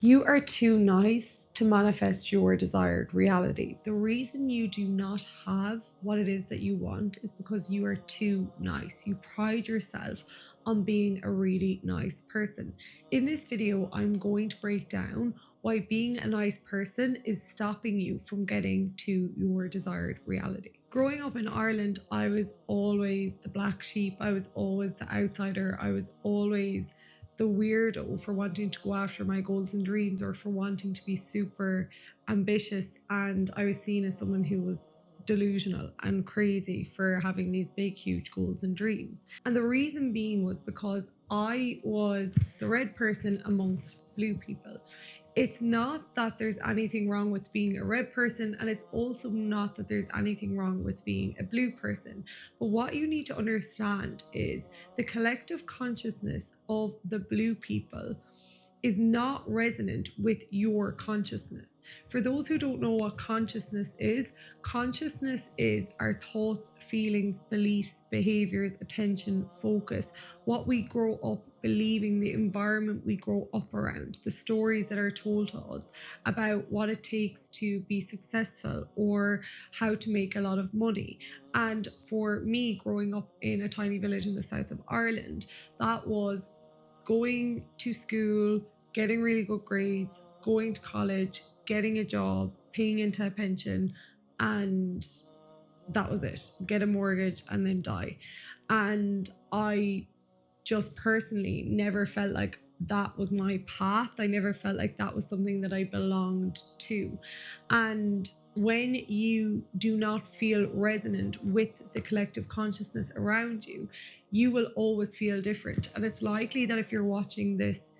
You are too nice to manifest your desired reality. The reason you do not have what it is that you want is because you are too nice. You pride yourself on being a really nice person. In this video, I'm going to break down why being a nice person is stopping you from getting to your desired reality. Growing up in Ireland, I was always the black sheep. I was always the outsider. I was always the weirdo for wanting to go after my goals and dreams, or for wanting to be super ambitious. And I was seen as someone who was delusional and crazy for having these big, huge goals and dreams. And the reason being was because I was the red person amongst blue people. It's not that there's anything wrong with being a red person, and it's also not that there's anything wrong with being a blue person. But what you need to understand is the collective consciousness of the blue people is not resonant with your consciousness. For those who don't know what consciousness is our thoughts, feelings, beliefs, behaviors, attention, focus, what we grow up believing, the environment we grow up around, the stories that are told to us about what it takes to be successful or how to make a lot of money. And for me, growing up in a tiny village in the south of Ireland, that was going to school, getting really good grades, going to college, getting a job, paying into a pension, and that was it. Get a mortgage and then die. And I just personally never felt like that was my path. I never felt like that was something that I belonged to. And when you do not feel resonant with the collective consciousness around you, you will always feel different. And it's likely that if you're watching this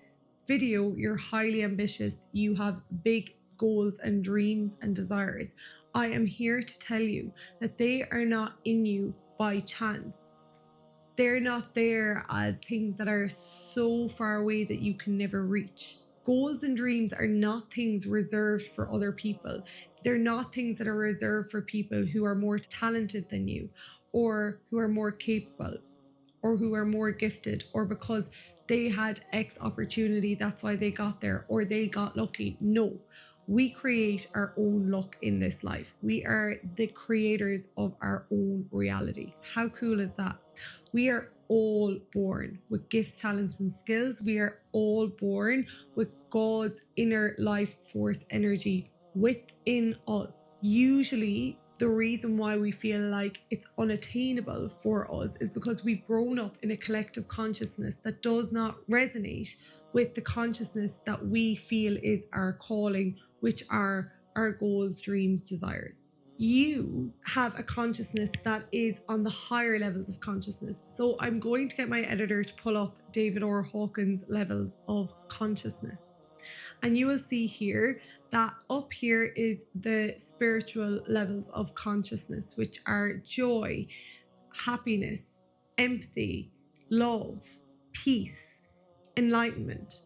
video, you're highly ambitious, you have big goals and dreams and desires. I am here to tell you that they are not in you by chance. They're not there as things that are so far away that you can never reach. Goals and dreams are not things reserved for other people. They're not things that are reserved for people who are more talented than you, or who are more capable, or who are more gifted, or because they had X opportunity, that's why they got there, or they got lucky. No, we create our own luck in this life. We are the creators of our own reality. How cool is that? We are all born with gifts, talents, and skills. We are all born with God's inner life force energy within us. Usually, the reason why we feel like it's unattainable for us is because we've grown up in a collective consciousness that does not resonate with the consciousness that we feel is our calling, which are our goals, dreams, desires. You have a consciousness that is on the higher levels of consciousness. So I'm going to get my editor to pull up David R. Hawkins' levels of consciousness. And you will see here that up here is the spiritual levels of consciousness, which are joy, happiness, empathy, love, peace, enlightenment,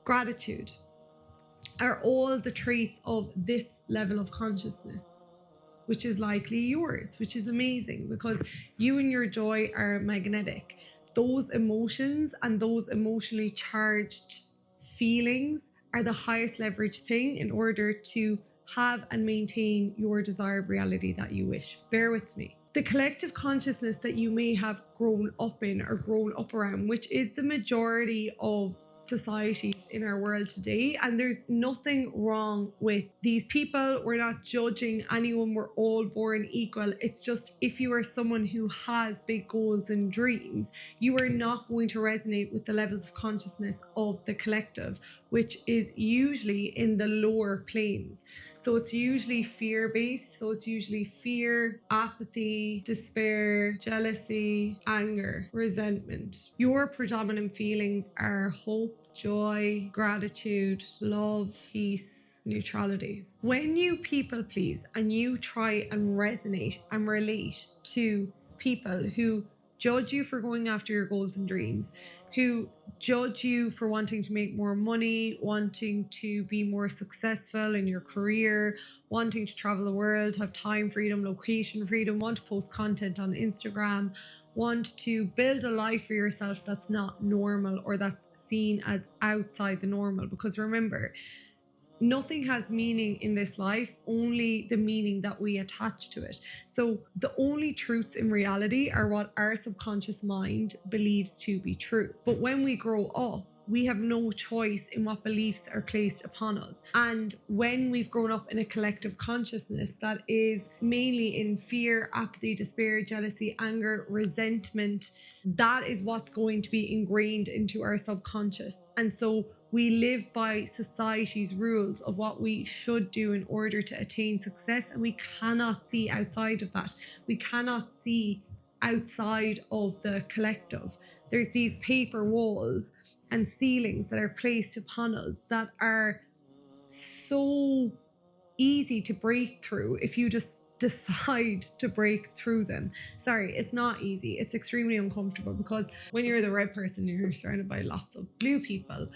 gratitude, are all the traits of this level of consciousness, which is likely yours, which is amazing because you and your joy are magnetic. Those emotions and those emotionally charged feelings are the highest leverage thing in order to have and maintain your desired reality that you wish. Bear with me. The collective consciousness that you may have grown up in or grown up around, which is the majority of societies in our world today, and there's nothing wrong with these people. We're not judging anyone. We're all born equal. It's just if you are someone who has big goals and dreams, you are not going to resonate with the levels of consciousness of the collective, which is usually in the lower planes. So it's usually fear-based. So it's usually fear, apathy, despair, jealousy, anger, resentment. Your predominant feelings are hope, joy, gratitude, love, peace, neutrality. When you people please and you try and resonate and relate to people who judge you for going after your goals and dreams, who judge you for wanting to make more money, wanting to be more successful in your career, wanting to travel the world, have time freedom, location freedom, want to post content on Instagram, want to build a life for yourself that's not normal or that's seen as outside the normal. Because remember, nothing has meaning in this life, only the meaning that we attach to it. So the only truths in reality are what our subconscious mind believes to be true. But when we grow up, we have no choice in what beliefs are placed upon us. And when we've grown up in a collective consciousness that is mainly in fear, apathy, despair, jealousy, anger, resentment, that is what's going to be ingrained into our subconscious. And so we live by society's rules of what we should do in order to attain success, and we cannot see outside of that. We cannot see outside of the collective. There's these paper walls and ceilings that are placed upon us that are so easy to break through if you just decide to break through them. Sorry, it's not easy. It's extremely uncomfortable, because when you're the red person, you're surrounded by lots of blue people,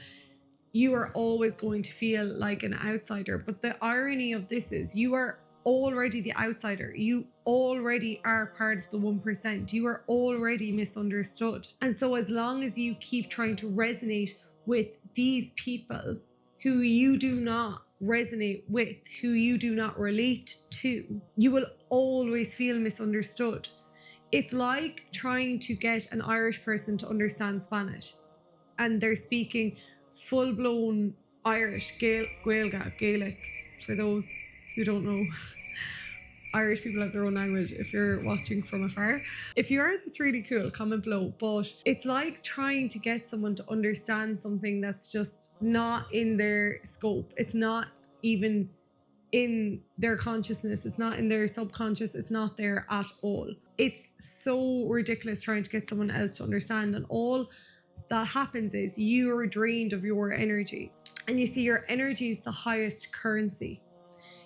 you are always going to feel like an outsider. But the irony of this is you are already the outsider. You already are part of the 1%. You are already misunderstood. And so as long as you keep trying to resonate with these people who you do not resonate with, who you do not relate to, you will always feel misunderstood. It's like trying to get an Irish person to understand Spanish, and they're speaking full-blown Irish, Gaelic, for those who don't know. Irish people have their own language if you're watching from afar. If you are, that's really cool, comment below. But it's like trying to get someone to understand something that's just not in their scope. It's not even in their consciousness. It's not in their subconscious. It's not there at all. It's so ridiculous trying to get someone else to understand. And all that happens is you're drained of your energy. And you see, your energy is the highest currency.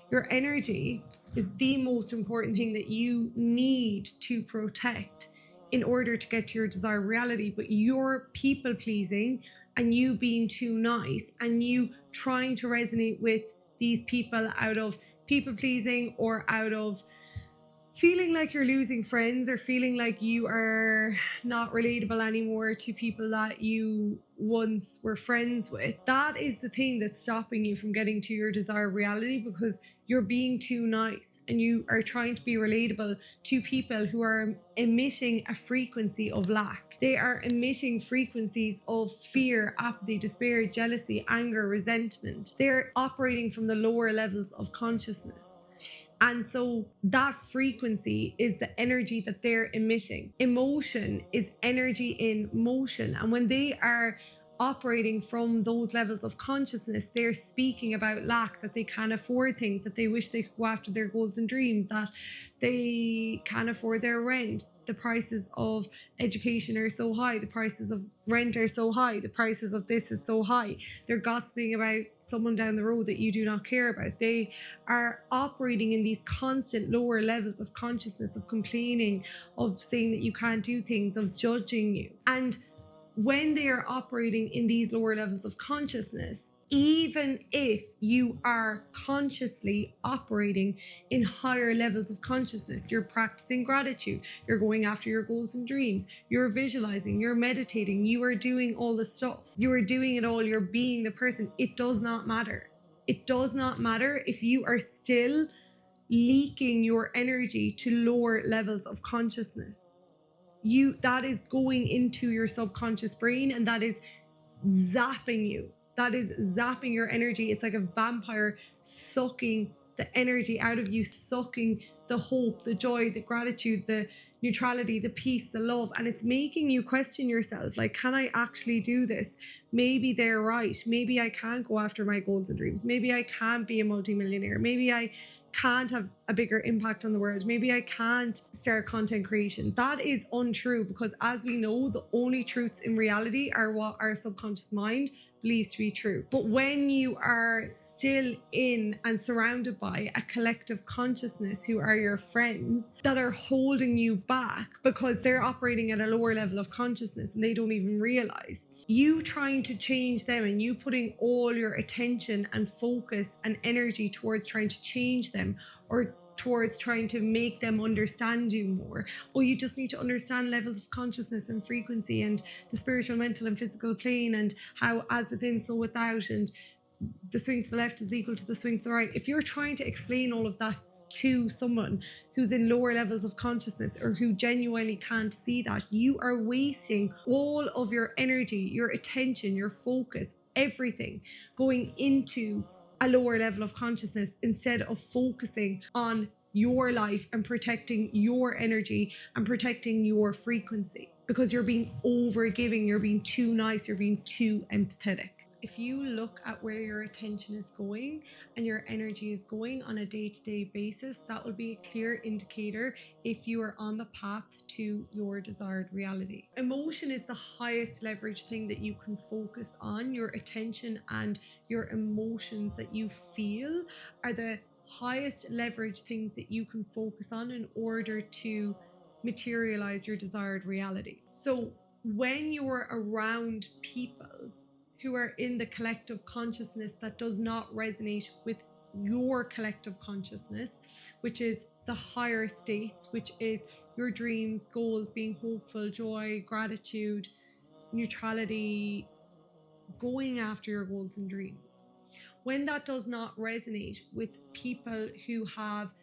Your energy is the most important thing that you need to protect in order to get to your desired reality. But you're people pleasing, and you being too nice, and you trying to resonate with these people out of people pleasing, or out of feeling like you're losing friends, or feeling like you are not relatable anymore to people that you once were friends with. That is the thing that's stopping you from getting to your desired reality, because you're being too nice and you are trying to be relatable to people who are emitting a frequency of lack. They are emitting frequencies of fear, apathy, despair, jealousy, anger, resentment. They're operating from the lower levels of consciousness. And so that frequency is the energy that they're emitting. Emotion is energy in motion. And when they are operating from those levels of consciousness, they're speaking about lack, that they can't afford things, that they wish they could go after their goals and dreams, that they can't afford their rent. The prices of education are so high. The prices of rent are so high. The prices of this is so high. They're gossiping about someone down the road that you do not care about. They are operating in these constant lower levels of consciousness, of complaining, of saying that you can't do things, of judging you. And when they are operating in these lower levels of consciousness, even if you are consciously operating in higher levels of consciousness, you're practicing gratitude, you're going after your goals and dreams, you're visualizing, you're meditating, you are doing all the stuff, you are doing it all, you're being the person. It does not matter. It does not matter if you are still leaking your energy to lower levels of consciousness. That is going into your subconscious brain, and that is zapping you. That is zapping your energy. It's like a vampire sucking the energy out of you, sucking the hope, the joy, the gratitude, the neutrality, the peace, the love. And it's making you question yourself, like, can I actually do this? maybe they're right. Maybe I can't go after my goals and dreams. Maybe I can't be a multimillionaire. Maybe I can't have a bigger impact on the world. Maybe I can't start content creation. That is untrue, because as we know, the only truths in reality are what our subconscious mind believes to be true. But when you are still in and surrounded by a collective consciousness who are your friends that are holding you back because they're operating at a lower level of consciousness and they don't even realize, you trying to change them and you putting all your attention and focus and energy towards trying to change them or towards trying to make them understand you more, or you just need to understand levels of consciousness and frequency and the spiritual, mental and physical plane, and how as within so without, and the swing to the left is equal to the swing to the right. If you're trying to explain all of that to someone who's in lower levels of consciousness or who genuinely can't see that, you are wasting all of your energy, your attention, your focus, everything going into a lower level of consciousness instead of focusing on your life and protecting your energy and protecting your frequency, because you're being overgiving, you're being too nice, you're being too empathetic. If you look at where your attention is going and your energy is going on a day-to-day basis, that will be a clear indicator if you are on the path to your desired reality. Emotion is the highest leverage thing that you can focus on. Your attention and your emotions that you feel are the highest leverage things that you can focus on in order to materialize your desired reality. So when you're around people who are in the collective consciousness that does not resonate with your collective consciousness, which is the higher states, which is your dreams, goals, being hopeful, joy, gratitude, neutrality, going after your goals and dreams. When that does not resonate with people who have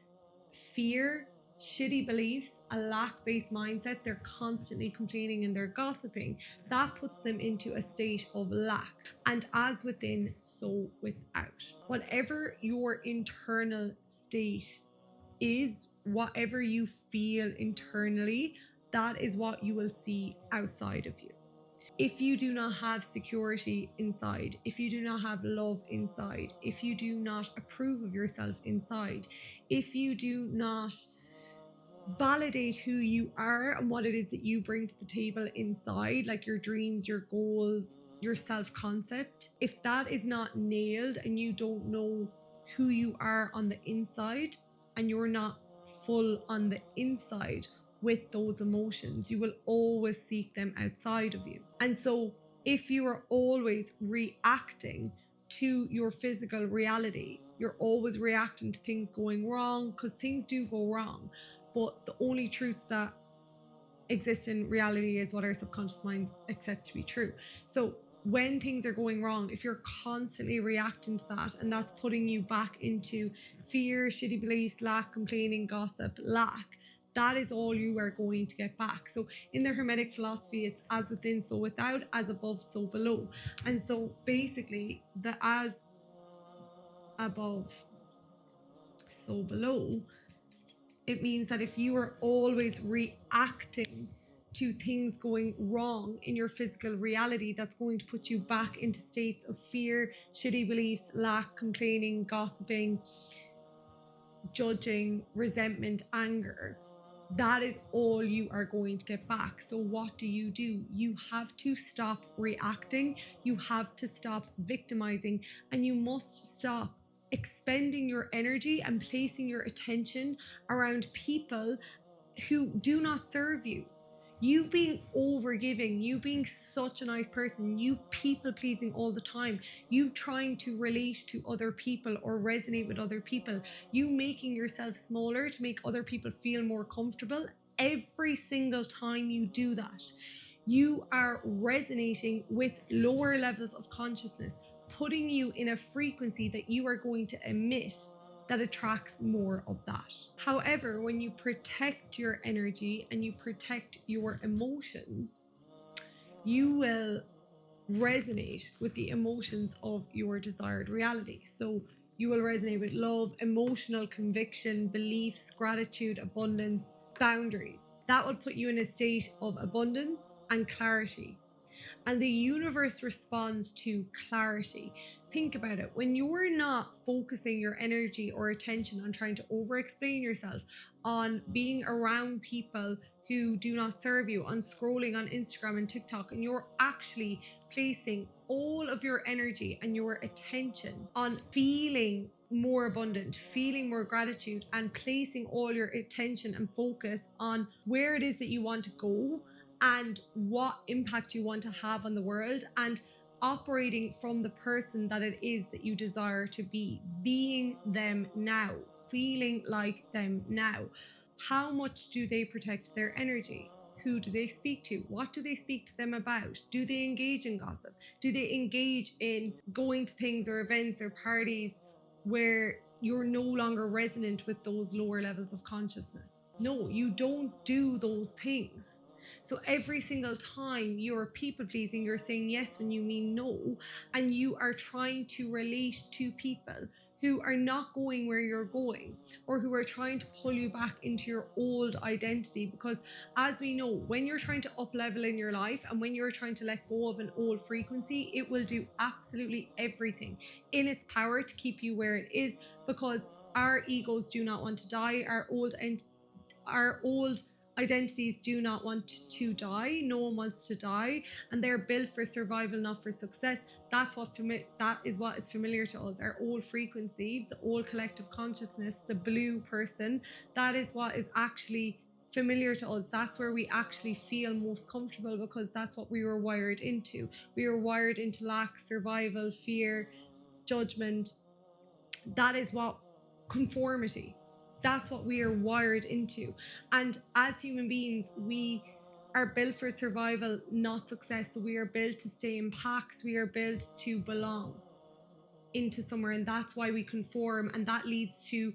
fear, shitty beliefs, a lack-based mindset, they're constantly complaining and they're gossiping, that puts them into a state of lack. And as within, so without. Whatever your internal state is, whatever you feel internally, that is what you will see outside of you. If you do not have security inside, if you do not have love inside, if you do not approve of yourself inside, if you do not validate who you are and what it is that you bring to the table inside, like your dreams, your goals, your self-concept, if that is not nailed and you don't know who you are on the inside and you're not full on the inside with those emotions, you will always seek them outside of you. And so if you are always reacting to your physical reality, you're always reacting to things going wrong, because things do go wrong, but the only truths that exist in reality is what our subconscious mind accepts to be true. So when things are going wrong, if you're constantly reacting to that, and that's putting you back into fear, shitty beliefs, lack, complaining, gossip, lack, that is all you are going to get back. So in the Hermetic philosophy, it's as within, so without, as above, so below. And so basically, the as above, so below, it means that if you are always reacting to things going wrong in your physical reality, that's going to put you back into states of fear, shitty beliefs, lack, complaining, gossiping, judging, resentment, anger. That is all you are going to get back. So what do? You have to stop reacting. You have to stop victimizing, and you must stop expending your energy and placing your attention around people who do not serve you. You being overgiving, you being such a nice person, you people pleasing all the time, you trying to relate to other people or resonate with other people, you making yourself smaller to make other people feel more comfortable. Every single time you do that, you are resonating with lower levels of consciousness, putting you in a frequency that you are going to emit that attracts more of that. However, when you protect your energy and you protect your emotions, you will resonate with the emotions of your desired reality. So you will resonate with love, emotional conviction, beliefs, gratitude, abundance, boundaries. That will put you in a state of abundance and clarity. And the universe responds to clarity. Think about it. When you're not focusing your energy or attention on trying to over explain yourself, on being around people who do not serve you, on scrolling on Instagram and TikTok, and you're actually placing all of your energy and your attention on feeling more abundant, feeling more gratitude, and placing all your attention and focus on where it is that you want to go and what impact you want to have on the world, and operating from the person that it is that you desire to be, being them now, feeling like them now. How much do they protect their energy? Who do they speak to? What do they speak to them about? Do they engage in gossip? Do they engage in going to things or events or parties where you're no longer resonant with those lower levels of consciousness? No, you don't do those things. So every single time you're people pleasing, you're saying yes when you mean no, and you are trying to relate to people who are not going where you're going, or who are trying to pull you back into your old identity. Because as we know, when you're trying to up level in your life and when you're trying to let go of an old frequency, it will do absolutely everything in its power to keep you where it is, because our egos do not want to die. Our old identities do not want to die. No one wants to die, and they're built for survival, not for success. That is what is familiar to us. Our old frequency, the old collective consciousness, the blue person, that is what is actually familiar to us. That's where we actually feel most comfortable, because that's what we were wired into. We were wired into lack, survival, fear, judgment. That is what conformity. That's what we are wired into. And as human beings, we are built for survival, not success. So we are built to stay in packs. We are built to belong into somewhere. And that's why we conform. And that leads to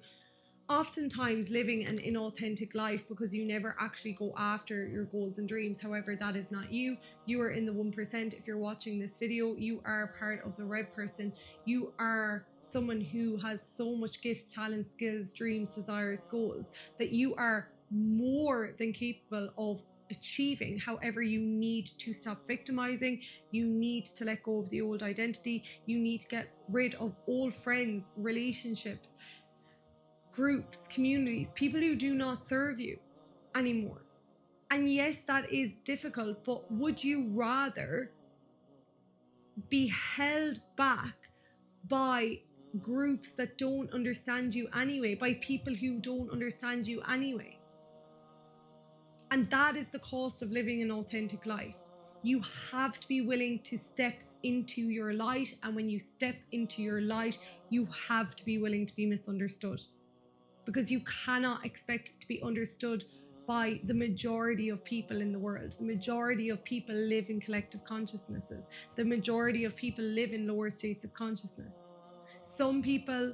oftentimes living an inauthentic life, because you never actually go after your goals and dreams. However, that is not you. You are in the 1%. If you're watching this video, you are part of the red person. You are someone who has so much gifts, talents, skills, dreams, desires, goals that you are more than capable of achieving. However, you need to stop victimizing. You need to let go of the old identity. You need to get rid of old friends, relationships, groups, communities, people who do not serve you anymore. And yes, that is difficult, but would you rather be held back by groups that don't understand you anyway, by people who don't understand you anyway? And that is the cost of living an authentic life. You have to be willing to step into your light, and when you step into your light, you have to be willing to be misunderstood, because you cannot expect to be understood by the majority of people in the world. The majority of people live in collective consciousnesses. The majority of people live in lower states of consciousness. Some people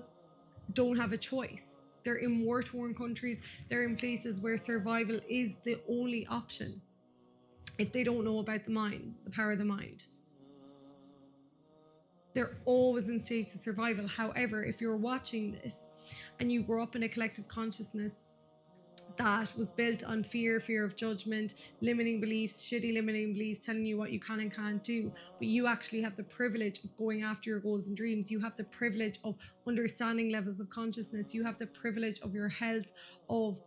don't have a choice. They're in war-torn countries. They're in places where survival is the only option if they don't know about the mind, the power of the mind. They're always in states of survival. However, if you're watching this and you grow up in a collective consciousness that was built on fear of judgment, limiting beliefs, shitty limiting beliefs, telling you what you can and can't do, but you actually have the privilege of going after your goals and dreams. You have the privilege of understanding levels of consciousness. You have the privilege of your health, of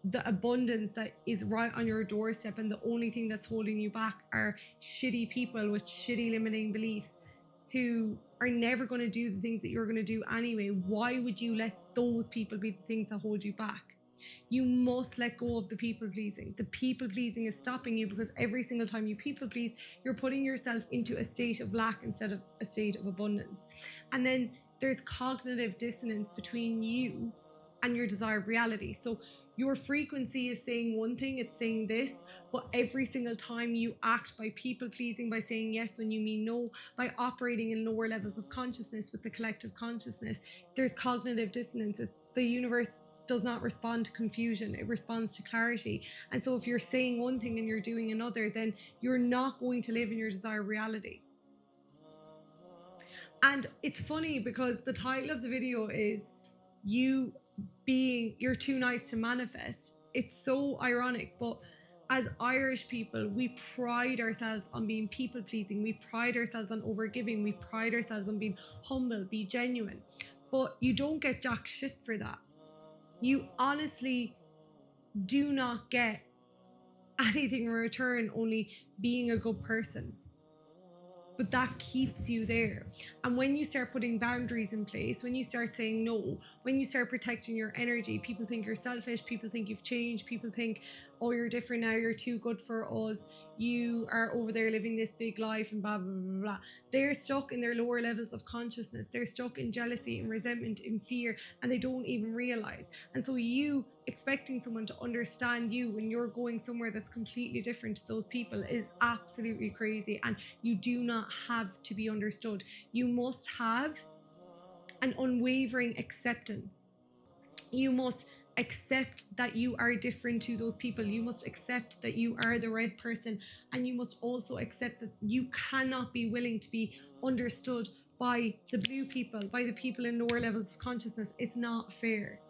the abundance that is right on your doorstep, and the only thing that's holding you back are shitty people with shitty limiting beliefs who are never going to do the things that you're going to do anyway. Why would you let those people be the things that hold you back? You must let go of the people pleasing. The people pleasing is stopping you, because every single time you people please, you're putting yourself into a state of lack instead of a state of abundance. And then there's cognitive dissonance between you and your desired reality. So your frequency is saying one thing, it's saying this, but every single time you act by people pleasing, by saying yes when you mean no, by operating in lower levels of consciousness with the collective consciousness, there's cognitive dissonance. The universe does not respond to confusion, it responds to clarity. And so if you're saying one thing and you're doing another, then you're not going to live in your desired reality. And it's funny because the title of the video is you're too nice to manifest. It's so ironic, but as Irish people, we pride ourselves on being people pleasing. We pride ourselves on overgiving. We pride ourselves on being humble, be genuine. But you don't get jack shit for that. You honestly do not get anything in return, only being a good person. But that keeps you there. And when you start putting boundaries in place, when you start saying no, when you start protecting your energy, people think you're selfish, people think you've changed, people think, oh, you're different now, you're too good for us, you are over there living this big life and blah, blah, blah, blah. They're stuck in their lower levels of consciousness. They're stuck in jealousy and resentment and fear, and they don't even realize. And so you expecting someone to understand you when you're going somewhere that's completely different to those people is absolutely crazy. And you do not have to be understood. You must have an unwavering acceptance. You must accept that you are different to those people. You must accept that you are the red person, and you must also accept that you cannot be willing to be understood by the blue people, by the people in lower levels of consciousness. It's not fair.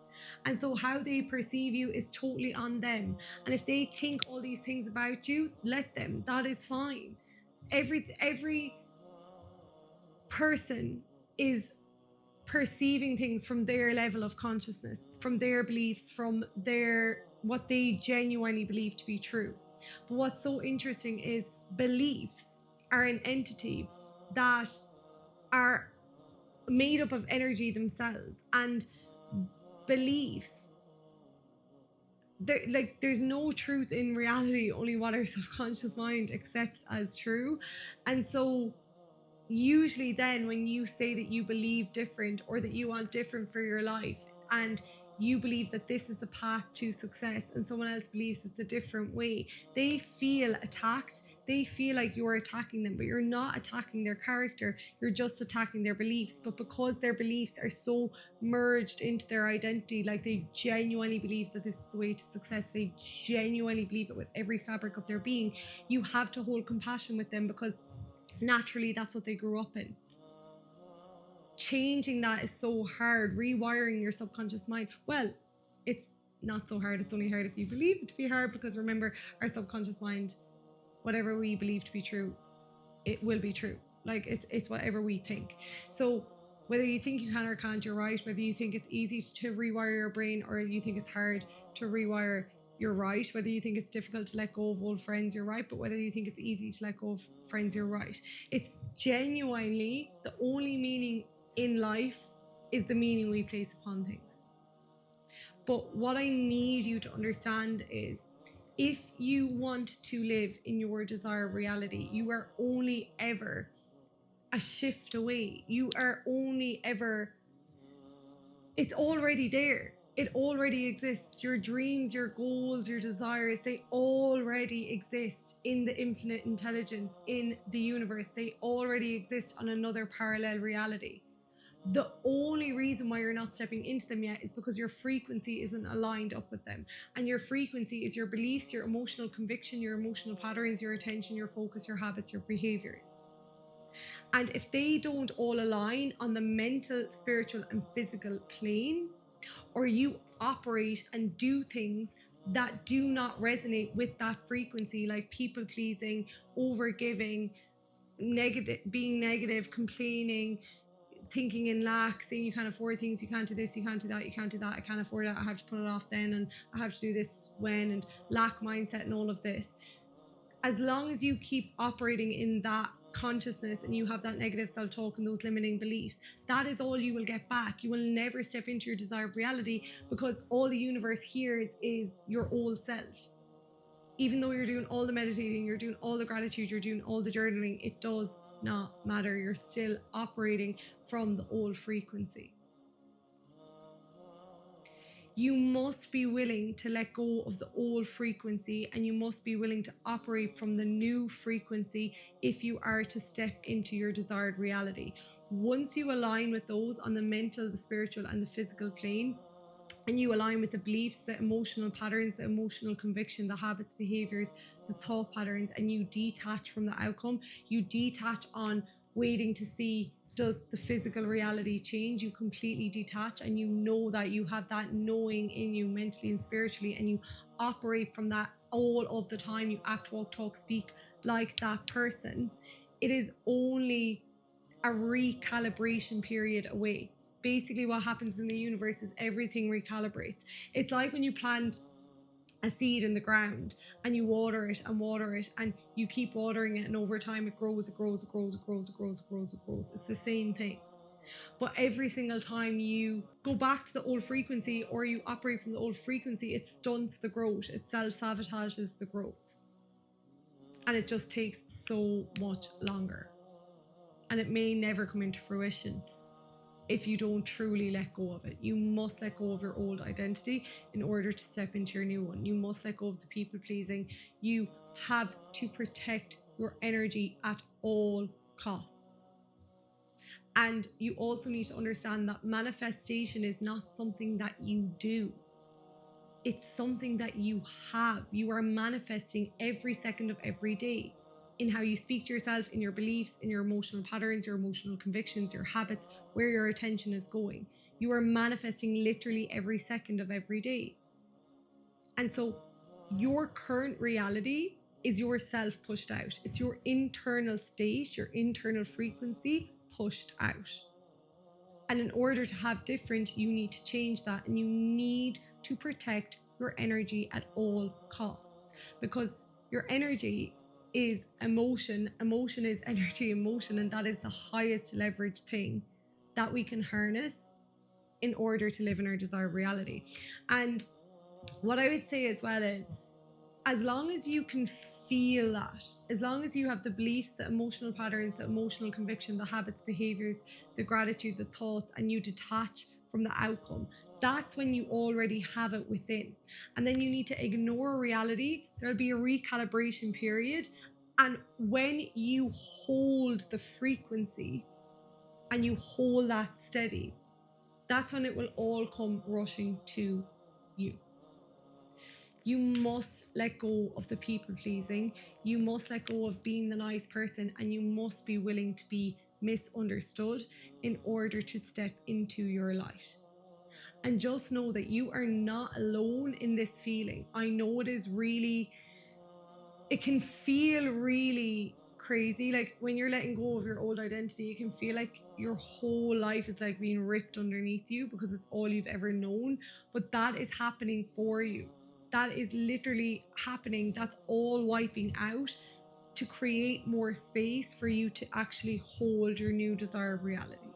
And so how they perceive you is totally on them. And if they think all these things about you, let them. That is fine. Every person is perceiving things from their level of consciousness, from their beliefs, from their what they genuinely believe to be true. But what's so interesting is beliefs are an entity that are made up of energy themselves, and beliefs, there's no truth in reality, only what our subconscious mind accepts as true. And so usually then when you say that you believe different, or that you want different for your life, and you believe that this is the path to success, and someone else believes it's a different way, they feel attacked. They feel like you're attacking them, but you're not attacking their character, you're just attacking their beliefs. But because their beliefs are so merged into their identity, like they genuinely believe that this is the way to success, they genuinely believe it with every fabric of their being, you have to hold compassion with them, because naturally that's what they grew up in. Changing that is so hard. Rewiring your subconscious mind, well, it's not so hard. It's only hard if you believe it to be hard, because remember, our subconscious mind, whatever we believe to be true, it will be true. Like it's whatever we think. So whether you think you can or can't, you're right. Whether you think it's easy to rewire your brain, or you think it's hard to rewire, you're right. Whether you think it's difficult to let go of old friends, you're right. But whether you think it's easy to let go of friends, you're right. It's genuinely the only meaning in life is the meaning we place upon things. But what I need you to understand is, if you want to live in your desired reality, you are only ever a shift away. You are only ever, it's already there. It already exists. Your dreams, your goals, your desires, they already exist in the infinite intelligence, in the universe. They already exist on another parallel reality. The only reason why you're not stepping into them yet is because your frequency isn't aligned up with them. And your frequency is your beliefs, your emotional conviction, your emotional patterns, your attention, your focus, your habits, your behaviors. And if they don't all align on the mental, spiritual, and physical plane, or you operate and do things that do not resonate with that frequency, like people pleasing, overgiving, being negative, complaining, thinking in lack, saying you can't afford things, you can't do this, you can't do that, you can't do that, I can't afford that, I have to put it off then, and I have to do this when, and lack mindset and all of this. As long as you keep operating in that consciousness and you have that negative self-talk and those limiting beliefs, that is all you will get back. You will never step into your desired reality, because all the universe hears is your old self. Even though you're doing all the meditating, you're doing all the gratitude, you're doing all the journaling, it does not matter. You're still operating from the old frequency. You must be willing to let go of the old frequency, and you must be willing to operate from the new frequency if you are to step into your desired reality. Once you align with those on the mental, the spiritual, and the physical plane, and you align with the beliefs, the emotional patterns, the emotional conviction, the habits, behaviors, the thought patterns, and you detach from the outcome, you detach on waiting to see does the physical reality change. You completely detach, and you know that you have that knowing in you mentally and spiritually, and you operate from that all of the time. You act, walk, talk, speak like that person. It is only a recalibration period away. Basically, what happens in the universe is everything recalibrates. It's like when you plant a seed in the ground and you water it and you keep watering it, and over time it grows. It's the same thing. But every single time you go back to the old frequency or you operate from the old frequency, it stunts the growth, it self-sabotages the growth, and it just takes so much longer, and it may never come into fruition if you don't truly let go of it. You must let go of your old identity in order to step into your new one. You must let go of the people pleasing. You have to protect your energy at all costs. And you also need to understand that manifestation is not something that you do. It's something that you have. You are manifesting every second of every day, in how you speak to yourself, in your beliefs, in your emotional patterns, your emotional convictions, your habits, where your attention is going. You are manifesting literally every second of every day. And so your current reality is yourself pushed out. It's your internal state, your internal frequency pushed out. And in order to have different, you need to change that, and you need to protect your energy at all costs, because your energy is emotion. Emotion is energy in motion, and that is the highest leverage thing that we can harness in order to live in our desired reality. And what I would say as well is, as long as you can feel that, as long as you have the beliefs, the emotional patterns, the emotional conviction, the habits, behaviors, the gratitude, the thoughts, and you detach from the outcome, that's when you already have it within. And then you need to ignore reality. There'll be a recalibration period. And when you hold the frequency and you hold that steady, that's when it will all come rushing to you. You must let go of the people pleasing. You must let go of being the nice person, and you must be willing to be misunderstood in order to step into your light. And just know that you are not alone in this feeling. I know it can feel really crazy. Like when you're letting go of your old identity, it can feel like your whole life is like being ripped underneath you, because it's all you've ever known. But that is happening for you. That is literally happening. That's all wiping out to create more space for you to actually hold your new desired reality.